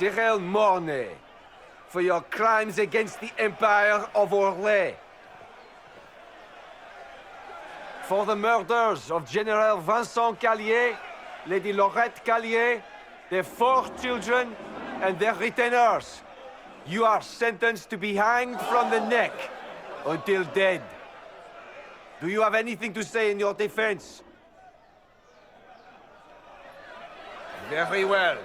Cyril Mornay, for your crimes against the Empire of Orlais. For the murders of General Vincent Callier, Lady Laurette Callier, their 4 children, and their retainers. You are sentenced to be hanged from the neck until dead. Do you have anything to say in your defense? Very well.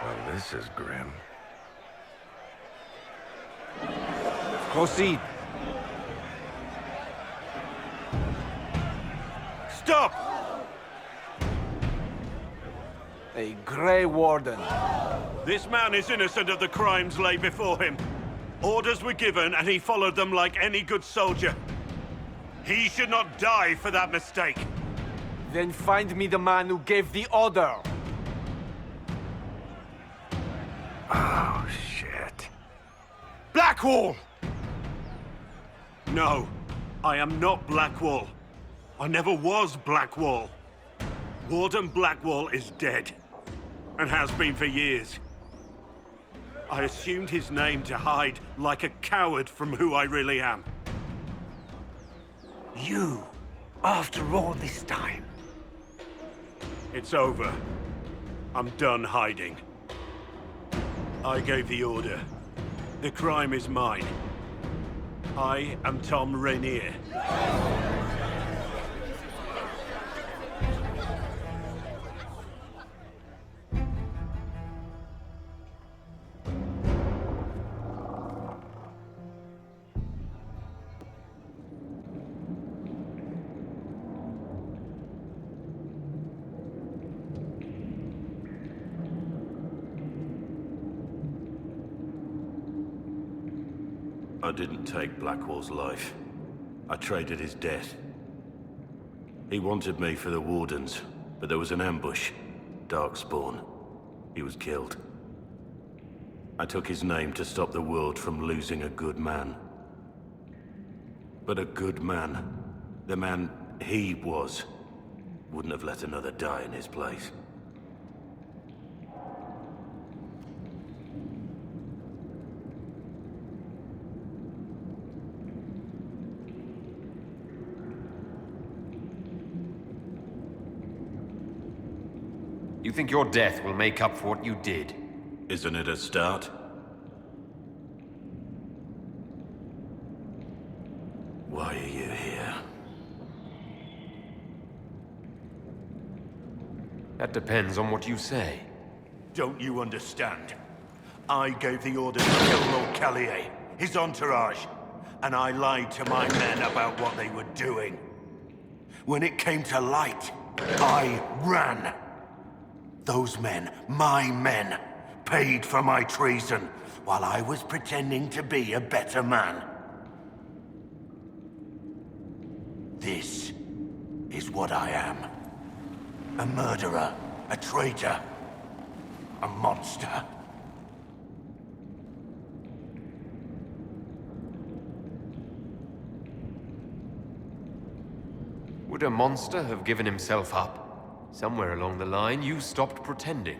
Well, this is grim. Proceed. Stop! A Grey Warden. This man is innocent of the crimes laid before him. Orders were given, and he followed them like any good soldier. He should not die for that mistake. Then find me the man who gave the order. Oh, shit. Blackwall! No, I am not Blackwall. I never was Blackwall. Warden Blackwall is dead, and has been for years. I assumed his name to hide like a coward from who I really am. You, after all this time. It's over. I'm done hiding. I gave the order. The crime is mine. I am Tom Rainier. I didn't take Blackwall's life. I traded his death. He wanted me for the Wardens, but there was an ambush. Darkspawn. He was killed. I took his name to stop the world from losing a good man. But a good man, the man he was, wouldn't have let another die in his place. You think your death will make up for what you did? Isn't it a start? Why are you here? That depends on what you say. Don't you understand? I gave the order to kill Lord Callier, his entourage, and I lied to my men about what they were doing. When it came to light, I ran. Those men, my men, paid for my treason, while I was pretending to be a better man. This is what I am. A murderer, a traitor, a monster. Would a monster have given himself up? Somewhere along the line, you stopped pretending.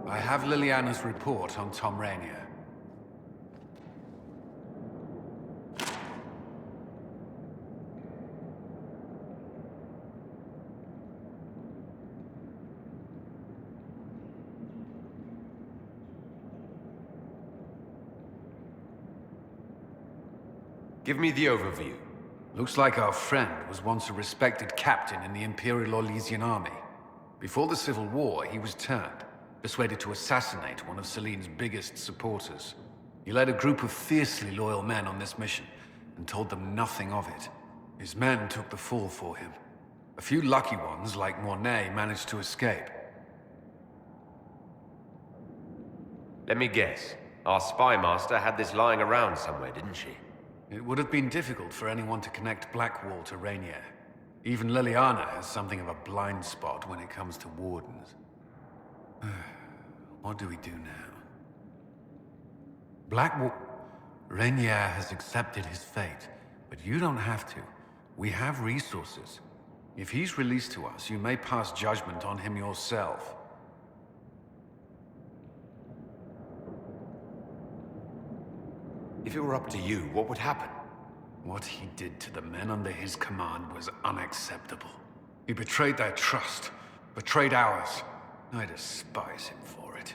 I have Liliana's report on Tom Rainier. Give me the overview. Looks like our friend was once a respected captain in the Imperial Orlesian army. Before the Civil War, he was turned, persuaded to assassinate one of Celine's biggest supporters. He led a group of fiercely loyal men on this mission, and told them nothing of it. His men took the fall for him. A few lucky ones, like Mornay, managed to escape. Let me guess. Our spy master had this lying around somewhere, didn't she? It would have been difficult for anyone to connect Blackwall to Rainier. Even Liliana has something of a blind spot when it comes to wardens. What do we do now? Rainier has accepted his fate, but you don't have to. We have resources. If he's released to us, you may pass judgment on him yourself. If it were up to you, what would happen? What he did to the men under his command was unacceptable. He betrayed their trust, betrayed ours. I despise him for it.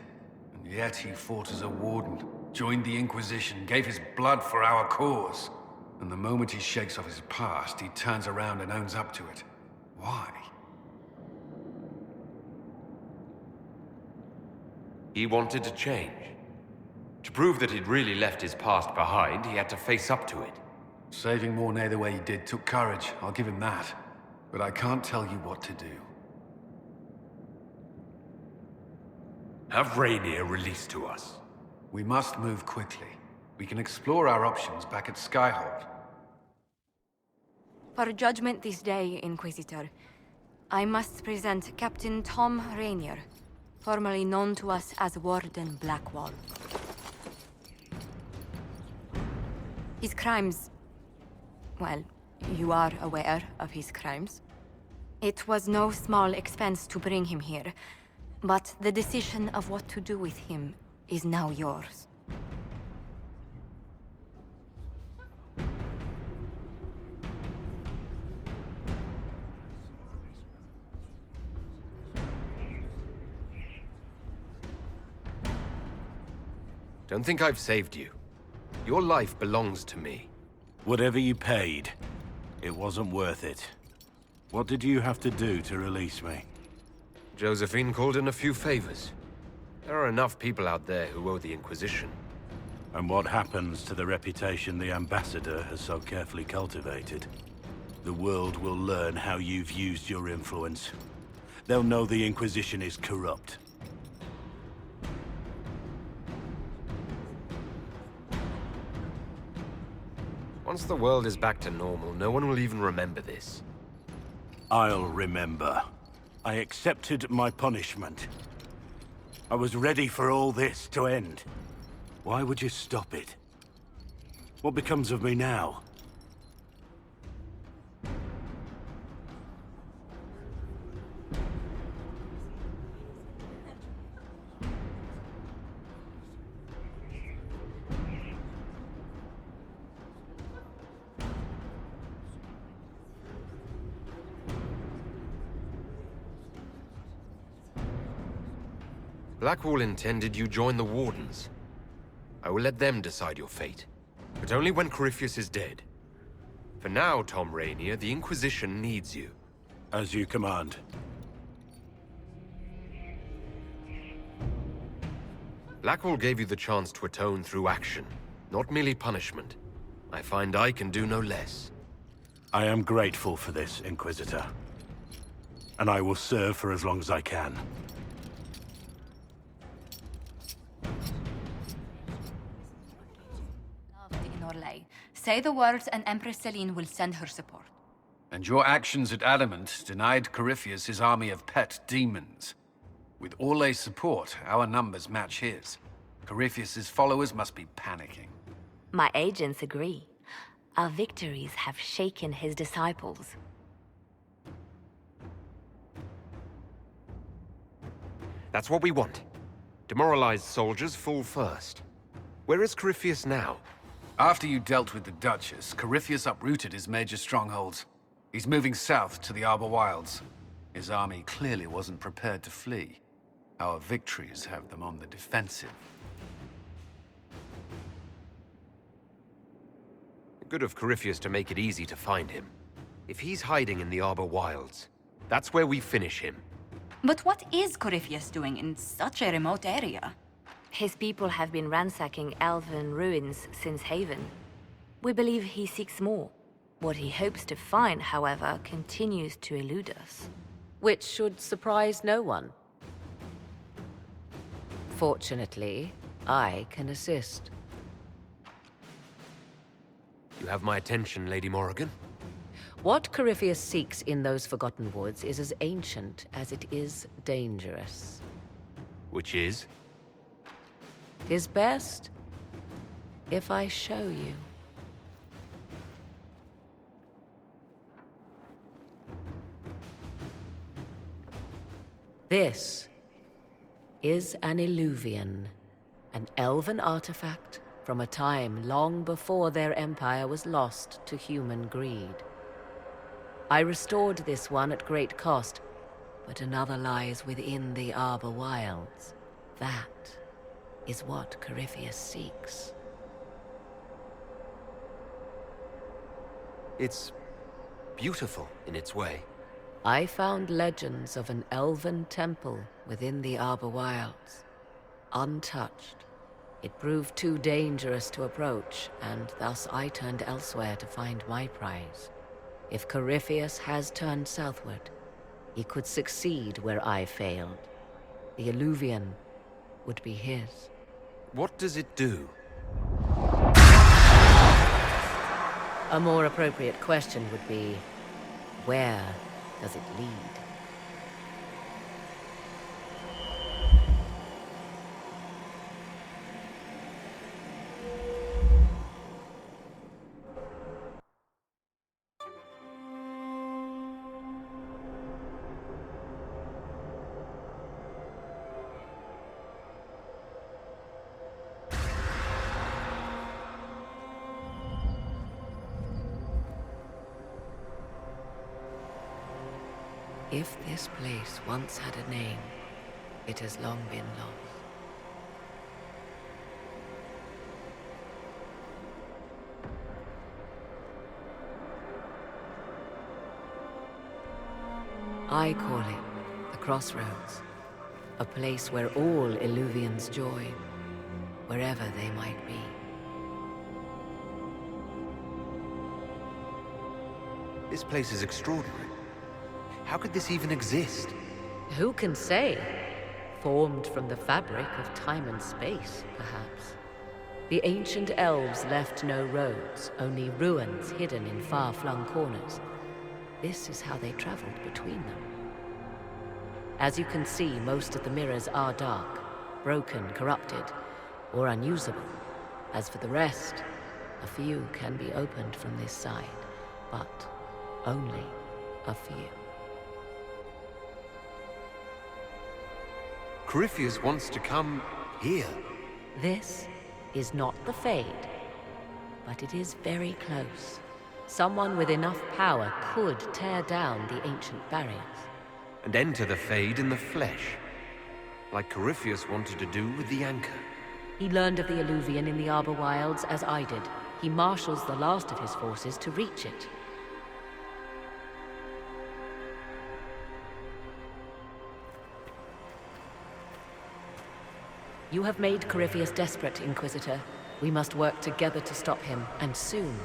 And yet he fought as a warden, joined the Inquisition, gave his blood for our cause. And the moment he shakes off his past, he turns around and owns up to it. Why? He wanted to change. To prove that he'd really left his past behind, he had to face up to it. Saving Mornay the way he did took courage, I'll give him that. But I can't tell you what to do. Have Rainier released to us. We must move quickly. We can explore our options back at Skyhold. For judgment this day, Inquisitor, I must present Captain Tom Rainier, formerly known to us as Warden Blackwall. His crimes... well, you are aware of his crimes. It was no small expense to bring him here, but the decision of what to do with him is now yours. Don't think I've saved you. Your life belongs to me. Whatever you paid, it wasn't worth it. What did you have to do to release me? Josephine called in a few favors. There are enough people out there who owe the Inquisition. And what happens to the reputation the Ambassador has so carefully cultivated? The world will learn how you've used your influence. They'll know the Inquisition is corrupt. Once the world is back to normal, no one will even remember this. I'll remember. I accepted my punishment. I was ready for all this to end. Why would you stop it? What becomes of me now? Blackwall intended you join the Wardens. I will let them decide your fate, but only when Corypheus is dead. For now, Tom Rainier, the Inquisition needs you. As you command. Blackwall gave you the chance to atone through action, not merely punishment. I find I can do no less. I am grateful for this, Inquisitor. And I will serve for as long as I can. Say the words and Empress Celine will send her support. And your actions at Adamant denied Corypheus his army of pet demons. With Orlay's support, our numbers match his. Corypheus's followers must be panicking. My agents agree. Our victories have shaken his disciples. That's what we want. Demoralized soldiers fall first. Where is Corypheus now? After you dealt with the Duchess, Corypheus uprooted his major strongholds. He's moving south to the Arbor Wilds. His army clearly wasn't prepared to flee. Our victories have them on the defensive. Good of Corypheus to make it easy to find him. If he's hiding in the Arbor Wilds, that's where we finish him. But what is Corypheus doing in such a remote area? His people have been ransacking elven ruins since Haven. We believe he seeks more. What he hopes to find, however, continues to elude us. Which should surprise no one. Fortunately, I can assist. You have my attention, Lady Morrigan. What Corypheus seeks in those Forgotten Woods is as ancient as it is dangerous. Which is? Tis best if I show you. This is an Illuvian, an elven artifact from a time long before their empire was lost to human greed. I restored this one at great cost, but another lies within the Arbor Wilds. That is what Corypheus seeks. It's beautiful in its way. I found legends of an elven temple within the Arbor Wilds. Untouched. It proved too dangerous to approach, and thus I turned elsewhere to find my prize. If Corypheus has turned southward, he could succeed where I failed. The Illuvian would be his. What does it do? A more appropriate question would be, where does it lead? If this place once had a name, it has long been lost. I call it the Crossroads, a place where all Illuvians join, wherever they might be. This place is extraordinary. How could this even exist? Who can say? Formed from the fabric of time and space, perhaps. The ancient elves left no roads, only ruins hidden in far-flung corners. This is how they traveled between them. As you can see, most of the mirrors are dark, broken, corrupted, or unusable. As for the rest, a few can be opened from this side, but only a few. Corypheus wants to come here. This is not the Fade, but it is very close. Someone with enough power could tear down the ancient barriers. And enter the Fade in the flesh, like Corypheus wanted to do with the Anchor. He learned of the Illuvian in the Arbor Wilds as I did. He marshals the last of his forces to reach it. You have made Corypheus desperate, Inquisitor. We must work together to stop him, and soon.